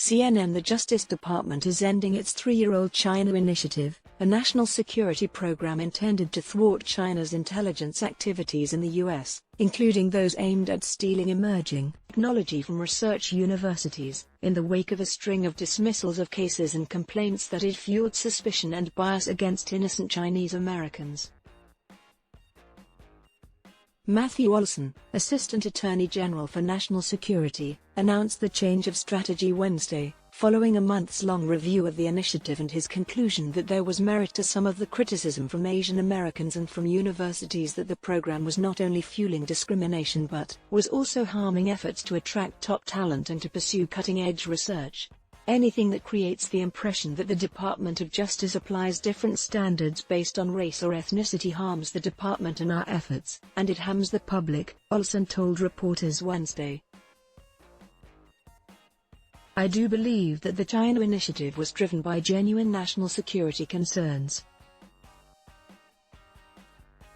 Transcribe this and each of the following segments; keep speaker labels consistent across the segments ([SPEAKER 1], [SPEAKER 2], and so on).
[SPEAKER 1] CNN. The Justice Department is ending its 3-year-old China Initiative, a national security program intended to thwart China's intelligence activities in the U.S., including those aimed at stealing emerging technology from research universities, in the wake of a string of dismissals of cases and complaints that it fueled suspicion and bias against innocent Chinese Americans. Matthew Olson, Assistant Attorney General for National Security, announced the change of strategy Wednesday, following a months-long review of the initiative and his conclusion that there was merit to some of the criticism from Asian Americans and from universities that the program was not only fueling discrimination but was also harming efforts to attract top talent and to pursue cutting-edge research. Anything that creates the impression that the Department of Justice applies different standards based on race or ethnicity harms the department and our efforts, and it hams the public, Olson told reporters Wednesday. I do believe that the China Initiative was driven by genuine national security concerns.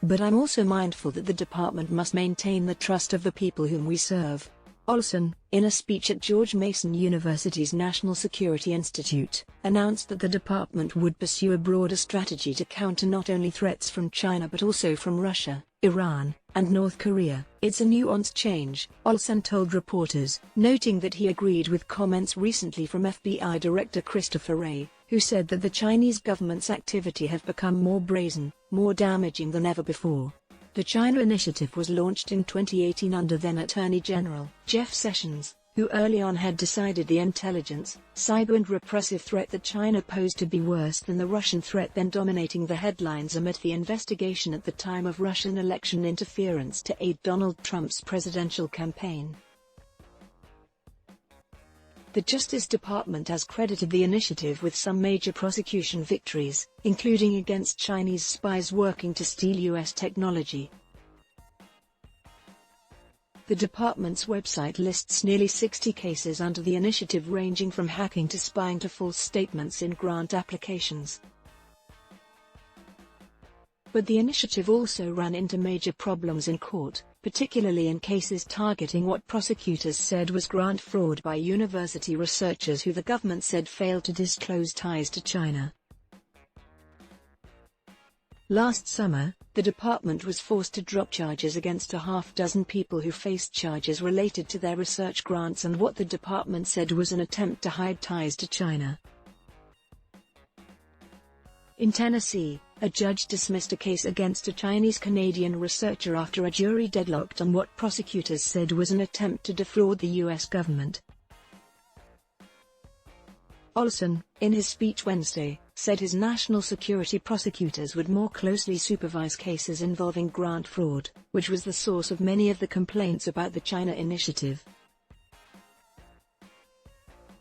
[SPEAKER 1] But I'm also mindful that the department must maintain the trust of the people whom we serve. Olson, in a speech at George Mason University's National Security Institute, announced that the department would pursue a broader strategy to counter not only threats from China but also from Russia, Iran, and North Korea. It's a nuanced change, Olson told reporters, noting that he agreed with comments recently from FBI Director Christopher Wray, who said that the Chinese government's activity have become more brazen, more damaging than ever before. The China Initiative was launched in 2018 under then Attorney General Jeff Sessions, who early on had decided the intelligence, cyber and repressive threat that China posed to be worse than the Russian threat then dominating the headlines amid the investigation at the time of Russian election interference to aid Donald Trump's presidential campaign. The Justice Department has credited the initiative with some major prosecution victories, including against Chinese spies working to steal U.S. technology. The department's website lists nearly 60 cases under the initiative ranging from hacking to spying to false statements in grant applications. But the initiative also ran into major problems in court, particularly in cases targeting what prosecutors said was grant fraud by university researchers who the government said failed to disclose ties to China. Last summer, the department was forced to drop charges against a half-dozen people who faced charges related to their research grants and what the department said was an attempt to hide ties to China. In Tennessee, a judge dismissed a case against a Chinese-Canadian researcher after a jury deadlocked on what prosecutors said was an attempt to defraud the U.S. government. Olson, in his speech Wednesday, said his national security prosecutors would more closely supervise cases involving grant fraud, which was the source of many of the complaints about the China Initiative.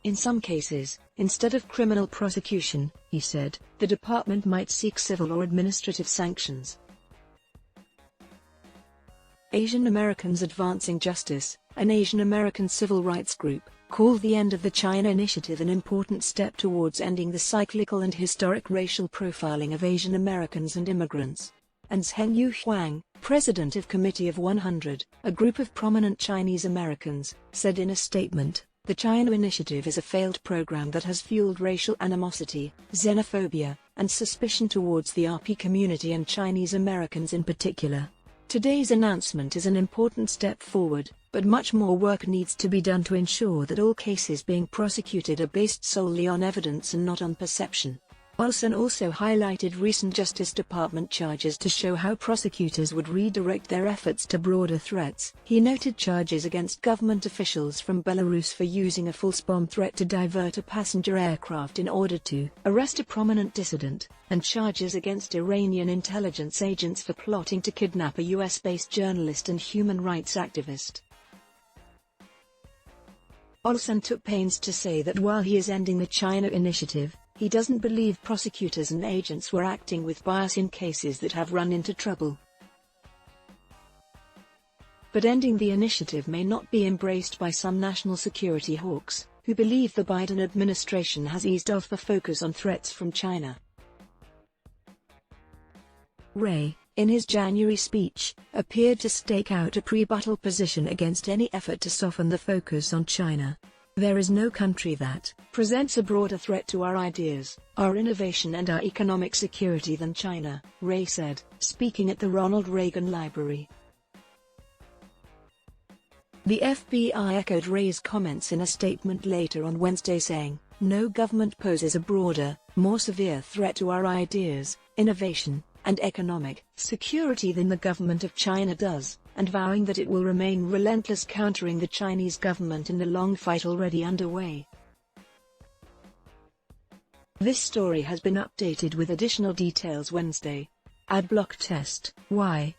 [SPEAKER 1] In some cases, instead of criminal prosecution, he said, the department might seek civil or administrative sanctions. Asian Americans Advancing Justice, an Asian American civil rights group, called the end of the China Initiative an important step towards ending the cyclical and historic racial profiling of Asian Americans and immigrants. And Zheng Huang, president of Committee of 100, a group of prominent Chinese Americans, said in a statement, the China Initiative is a failed program that has fueled racial animosity, xenophobia, and suspicion towards the RP community and Chinese Americans in particular. Today's announcement is an important step forward, but much more work needs to be done to ensure that all cases being prosecuted are based solely on evidence and not on perception. Olson also highlighted recent Justice Department charges to show how prosecutors would redirect their efforts to broader threats. He noted charges against government officials from Belarus for using a false bomb threat to divert a passenger aircraft in order to arrest a prominent dissident, and charges against Iranian intelligence agents for plotting to kidnap a US-based journalist and human rights activist. Olson took pains to say that while he is ending the China Initiative, he doesn't believe prosecutors and agents were acting with bias in cases that have run into trouble. But ending the initiative may not be embraced by some national security hawks, who believe the Biden administration has eased off the focus on threats from China. Wray, in his January speech, appeared to stake out a pre-battle position against any effort to soften the focus on China. There is no country that presents a broader threat to our ideas, our innovation and our economic security than China, Ray said, speaking at the Ronald Reagan Library. The FBI echoed Ray's comments in a statement later on Wednesday saying, "No government poses a broader, more severe threat to our ideas, innovation, and economic security than the government of China does," and vowing that it will remain relentless countering the Chinese government in the long fight already underway. This story has been updated with additional details Wednesday. Adblock test: why